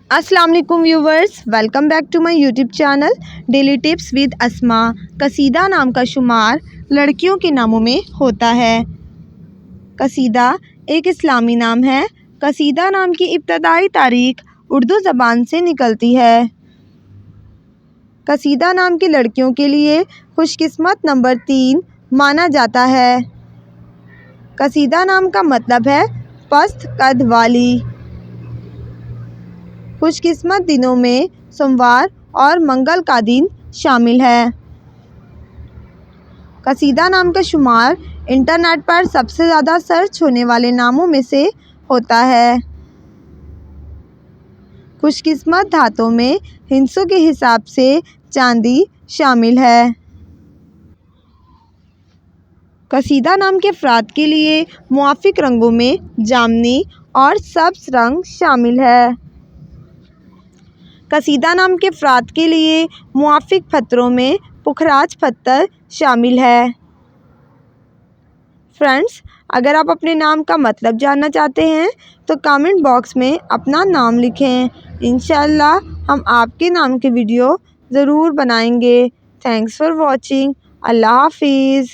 अस्सलाम वालेकुम viewers, welcome back to my YouTube channel daily tips with Asma. कसीदा नाम का शुमार लड़कियों के नामों में होता है। कसीदा एक इस्लामी नाम है। कसीदा नाम की इब्तदाई तारीख उर्दू ज़बान से निकलती है। कसीदा नाम की लड़कियों के लिए खुशकिस्मत नंबर 3 माना जाता है। कसीदा नाम का मतलब है पस्त कद वाली। खुशकिस्मत दिनों में सोमवार और मंगल का दिन शामिल है। कसीदा नाम का शुमार इंटरनेट पर सबसे ज़्यादा सर्च होने वाले नामों में से होता है। खुशकिस्मत धातों में हिस्सों के हिसाब से चांदी शामिल है। कसीदा नाम के अफराद के लिए मुआफिक रंगों में जामनी और सब्ज़ रंग शामिल है। कसीदा नाम के अफराद के लिए मुआफिक पत्थरों में पुखराज पत्थर शामिल है। फ्रेंड्स, अगर आप अपने नाम का मतलब जानना चाहते हैं तो कमेंट बॉक्स में अपना नाम लिखें। इंशाअल्लाह हम आपके नाम की वीडियो ज़रूर बनाएंगे। Thanks for watching. अल्लाह हाफिज़।